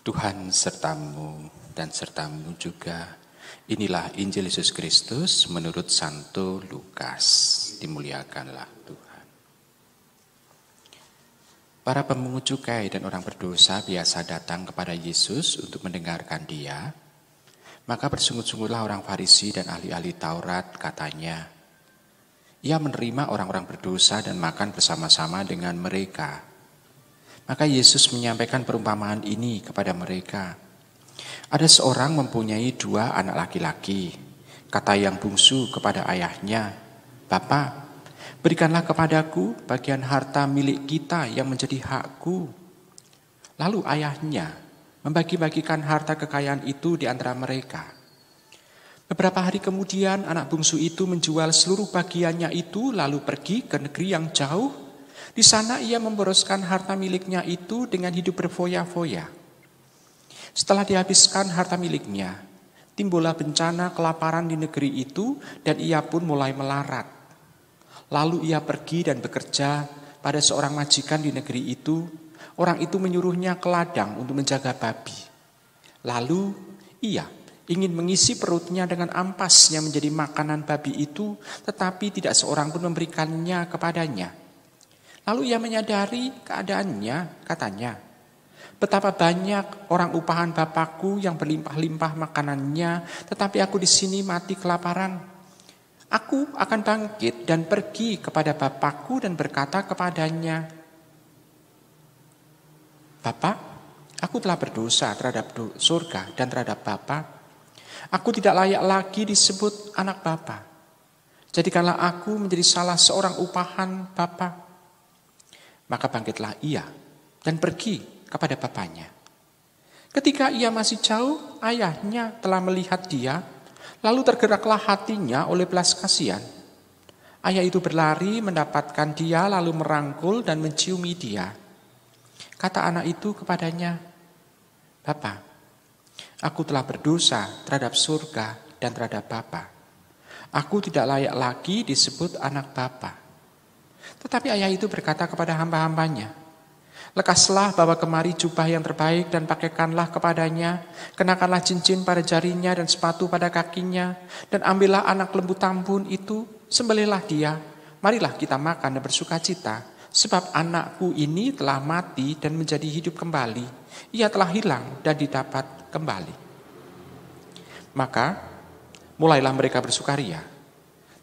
Tuhan sertamu dan sertamu juga. Inilah Injil Yesus Kristus menurut Santo Lukas. Dimuliakanlah Tuhan. Para pemungut cukai dan orang berdosa biasa datang kepada Yesus untuk mendengarkan Dia. Maka bersungut-sungutlah orang Farisi dan ahli-ahli Taurat, katanya, Ia menerima orang-orang berdosa dan makan bersama-sama dengan mereka. Maka Yesus menyampaikan perumpamaan ini kepada mereka. Ada seorang mempunyai 2 anak laki-laki. Kata yang bungsu kepada ayahnya, Bapa, berikanlah kepadaku bagian harta milik kita yang menjadi hakku. Lalu ayahnya membagi-bagikan harta kekayaan itu di antara mereka. Beberapa hari kemudian anak bungsu itu menjual seluruh bagiannya itu lalu pergi ke negeri yang jauh. Di sana ia memboroskan harta miliknya itu dengan hidup berfoya-foya. Setelah dihabiskan harta miliknya, timbullah bencana kelaparan di negeri itu dan ia pun mulai melarat. Lalu ia pergi dan bekerja pada seorang majikan di negeri itu. Orang itu menyuruhnya ke ladang untuk menjaga babi. Lalu ia ingin mengisi perutnya dengan ampas yang menjadi makanan babi itu, tetapi tidak seorang pun memberikannya kepadanya. Lalu ia menyadari keadaannya, katanya, betapa banyak orang upahan Bapakku yang berlimpah-limpah makanannya, tetapi aku di sini mati kelaparan. Aku akan bangkit dan pergi kepada Bapakku dan berkata kepadanya, Bapak, aku telah berdosa terhadap surga dan terhadap Bapa. Aku tidak layak lagi disebut anak Bapa. Jadikanlah aku menjadi salah seorang upahan Bapa. Maka bangkitlah ia dan pergi kepada bapaknya. Ketika ia masih jauh, ayahnya telah melihat dia, lalu tergeraklah hatinya oleh belas kasihan. Ayah itu berlari mendapatkan dia, lalu merangkul dan menciumi dia. Kata anak itu kepadanya, Bapa, aku telah berdosa terhadap surga dan terhadap Bapa. Aku tidak layak lagi disebut anak Bapa. Tetapi ayah itu berkata kepada hamba-hambanya, lekaslah bawa kemari jubah yang terbaik dan pakaikanlah kepadanya, kenakanlah cincin pada jarinya dan sepatu pada kakinya, dan ambillah anak lembu tambun itu, sembelihlah dia, marilah kita makan dan bersukacita, sebab anakku ini telah mati dan menjadi hidup kembali, ia telah hilang dan didapat kembali. Maka mulailah mereka bersukaria.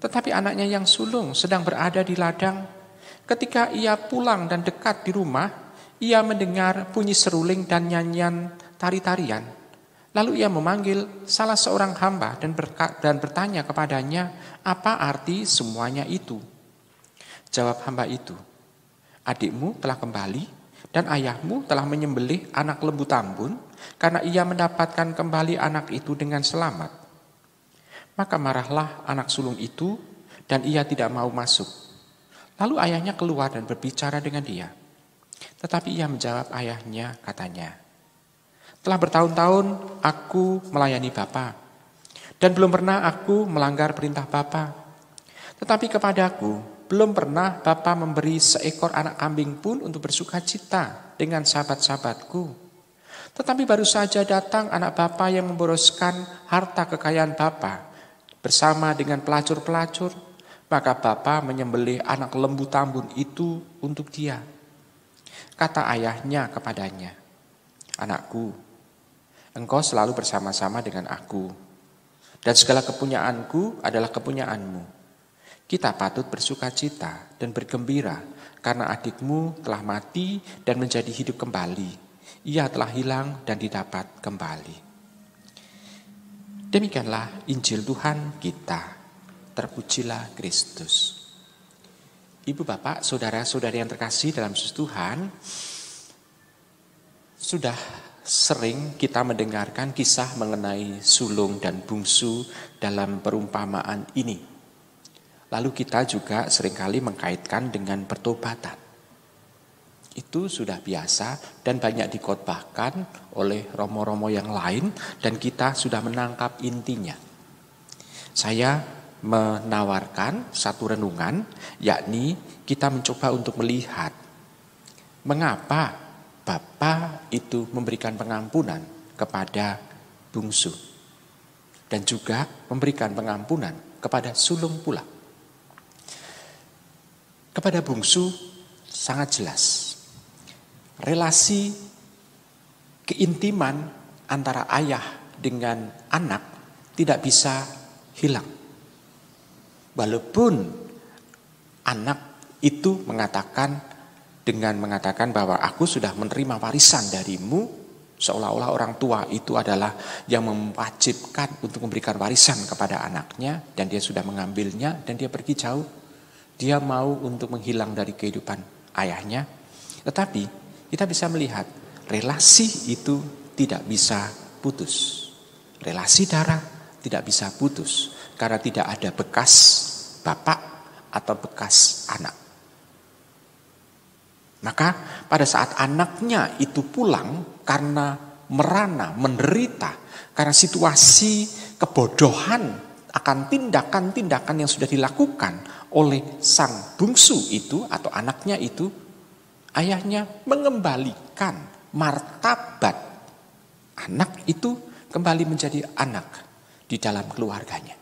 Tetapi anaknya yang sulung sedang berada di ladang. Ketika ia pulang dan dekat di rumah, ia mendengar bunyi seruling dan nyanyian tari-tarian. Lalu ia memanggil salah seorang hamba dan bertanya kepadanya, apa arti semuanya itu? Jawab hamba itu, adikmu telah kembali dan ayahmu telah menyembelih anak lembu tambun karena ia mendapatkan kembali anak itu dengan selamat. Maka marahlah anak sulung itu dan ia tidak mau masuk. Lalu ayahnya keluar dan berbicara dengan dia. Tetapi ia menjawab ayahnya, katanya, telah bertahun-tahun aku melayani Bapa, dan belum pernah aku melanggar perintah Bapa. Tetapi kepadaku belum pernah Bapa memberi seekor anak kambing pun untuk bersukacita dengan sahabat-sahabatku. Tetapi baru saja datang anak Bapa yang memboroskan harta kekayaan Bapa bersama dengan pelacur-pelacur. Maka Bapa menyembelih anak lembu tambun itu untuk dia. Kata ayahnya kepadanya, anakku, engkau selalu bersama-sama dengan aku, dan segala kepunyaanku adalah kepunyaanmu. Kita patut bersukacita dan bergembira, karena adikmu telah mati dan menjadi hidup kembali. Ia telah hilang dan didapat kembali. Demikianlah Injil Tuhan kita. Terpujilah Kristus. Ibu bapak, saudara-saudari yang terkasih dalam Yesus Tuhan, sudah sering kita mendengarkan kisah mengenai sulung dan bungsu dalam perumpamaan ini. Lalu kita juga seringkali mengkaitkan dengan pertobatan. Itu sudah biasa dan banyak dikhotbahkan oleh romo-romo yang lain dan kita sudah menangkap intinya. Saya menawarkan satu renungan, yakni kita mencoba untuk melihat mengapa Bapa itu memberikan pengampunan kepada bungsu. Dan juga memberikan pengampunan kepada sulung pula. Kepada bungsu sangat jelas. Relasi keintiman antara ayah dengan anak tidak bisa hilang. Walaupun anak itu mengatakan bahwa aku sudah menerima warisan darimu, seolah-olah orang tua itu adalah yang mewajibkan untuk memberikan warisan kepada anaknya, dan dia sudah mengambilnya dan dia pergi jauh. Dia mau untuk menghilang dari kehidupan ayahnya. Tetapi kita bisa melihat relasi itu tidak bisa putus. Relasi darah tidak bisa putus karena tidak ada bekas bapak atau bekas anak. Maka pada saat anaknya itu pulang karena merana, menderita, karena situasi kebodohan akan tindakan-tindakan yang sudah dilakukan oleh sang bungsu itu atau anaknya itu, ayahnya mengembalikan martabat anak itu kembali menjadi anak di dalam keluarganya.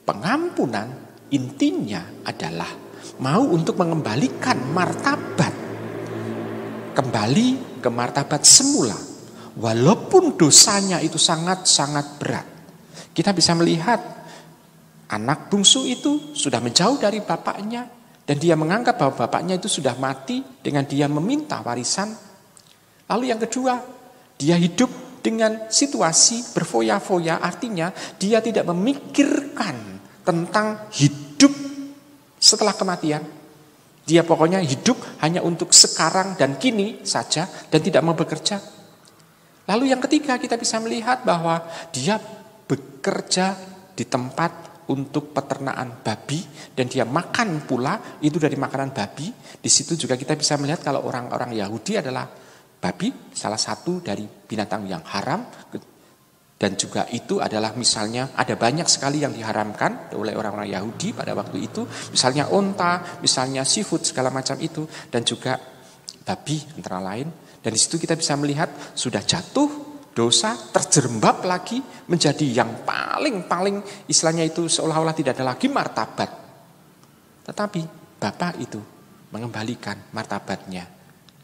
Pengampunan intinya adalah mau untuk mengembalikan martabat kembali ke martabat semula, walaupun dosanya itu sangat-sangat berat. Kita bisa melihat anak bungsu itu sudah menjauh dari bapaknya dan dia menganggap bahwa bapaknya itu sudah mati dengan dia meminta warisan. Lalu yang kedua, dia hidup dengan situasi berfoya-foya, artinya dia tidak memikirkan tentang hidup setelah kematian. Dia pokoknya hidup hanya untuk sekarang dan kini saja dan tidak mau bekerja. Lalu yang ketiga, kita bisa melihat bahwa dia bekerja di tempat untuk peternakan babi dan dia makan pula itu dari makanan babi. Di situ juga kita bisa melihat kalau orang-orang Yahudi adalah babi salah satu dari binatang yang haram, dan juga itu adalah misalnya ada banyak sekali yang diharamkan oleh orang-orang Yahudi pada waktu itu, misalnya onta, misalnya seafood segala macam itu, dan juga babi antara lain. Dan di situ kita bisa melihat sudah jatuh dosa, terjerembab lagi menjadi yang paling istilahnya itu seolah-olah tidak ada lagi martabat. Tetapi Bapa itu mengembalikan martabatnya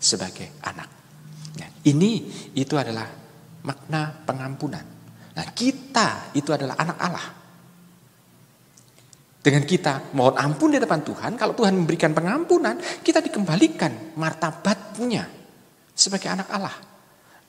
sebagai anak. Nah, itu adalah makna pengampunan. Nah, kita itu adalah anak Allah. Dengan kita mohon ampun di depan Tuhan, kalau Tuhan memberikan pengampunan, kita dikembalikan martabatnya sebagai anak Allah.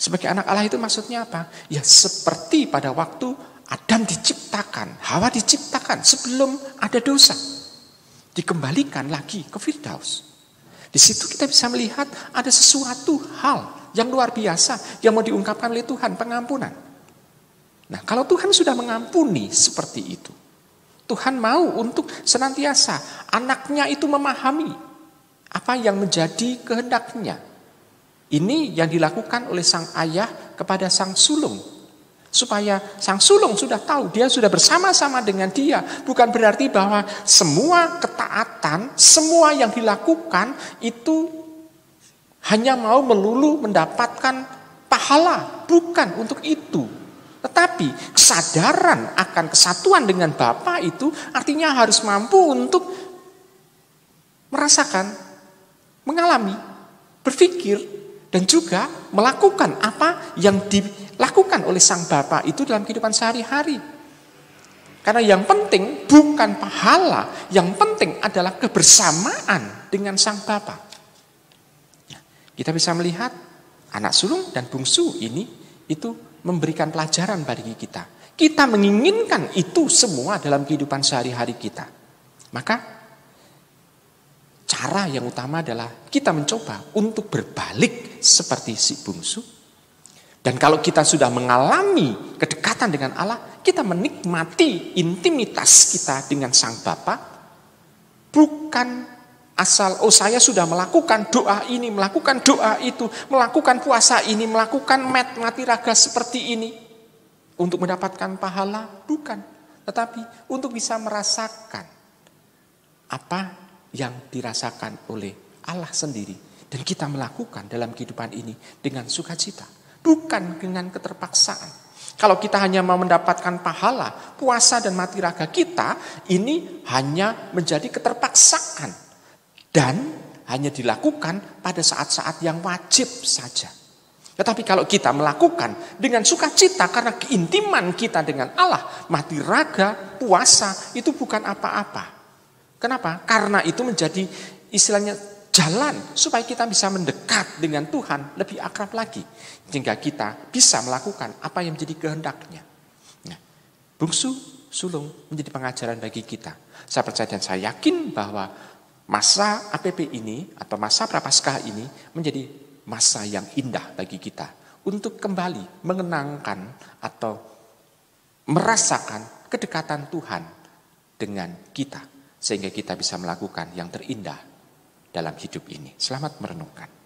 Sebagai anak Allah itu maksudnya apa? Ya seperti pada waktu Adam diciptakan, Hawa diciptakan sebelum ada dosa. Dikembalikan lagi ke Firdaus. Di situ kita bisa melihat ada sesuatu hal yang luar biasa yang mau diungkapkan oleh Tuhan, pengampunan. Nah, kalau Tuhan sudah mengampuni seperti itu, Tuhan mau untuk senantiasa anaknya itu memahami apa yang menjadi kehendaknya. Ini yang dilakukan oleh sang ayah kepada sang sulung. Supaya sang sulung sudah tahu, dia sudah bersama-sama dengan dia. Bukan berarti bahwa semua ketaatan, semua yang dilakukan itu hanya mau melulu mendapatkan pahala. Bukan untuk itu. Tetapi kesadaran akan kesatuan dengan Bapa itu artinya harus mampu untuk merasakan, mengalami, berpikir, dan juga melakukan apa yang dilakukan oleh sang Bapa itu dalam kehidupan sehari-hari. Karena yang penting bukan pahala, yang penting adalah kebersamaan dengan sang Bapa. Nah, kita bisa melihat anak sulung dan bungsu ini itu memberikan pelajaran bagi kita. Kita menginginkan itu semua dalam kehidupan sehari-hari kita. Maka cara yang utama adalah kita mencoba untuk berbalik seperti si bungsu. Dan kalau kita sudah mengalami kedekatan dengan Allah, kita menikmati intimitas kita dengan sang Bapa. Bukan asal, saya sudah melakukan doa ini, melakukan doa itu, melakukan puasa ini, melakukan mati raga seperti ini. Untuk mendapatkan pahala, bukan. Tetapi untuk bisa merasakan apa yang dirasakan oleh Allah sendiri. Dan kita melakukan dalam kehidupan ini dengan sukacita. Bukan dengan keterpaksaan. Kalau kita hanya mau mendapatkan pahala, puasa dan mati raga kita, ini hanya menjadi keterpaksaan. Dan hanya dilakukan pada saat-saat yang wajib saja. Tetapi kalau kita melakukan dengan sukacita karena keintiman kita dengan Allah, mati raga, puasa, itu bukan apa-apa. Kenapa? Karena itu menjadi istilahnya jalan supaya kita bisa mendekat dengan Tuhan lebih akrab lagi. Sehingga kita bisa melakukan apa yang menjadi kehendaknya. Nah, bungsu sulung menjadi pengajaran bagi kita. Saya percaya dan saya yakin bahwa masa APP ini atau masa Prapaskah ini menjadi masa yang indah bagi kita. Untuk kembali mengenangkan atau merasakan kedekatan Tuhan dengan kita. Sehingga kita bisa melakukan yang terindah dalam hidup ini. Selamat merenungkan.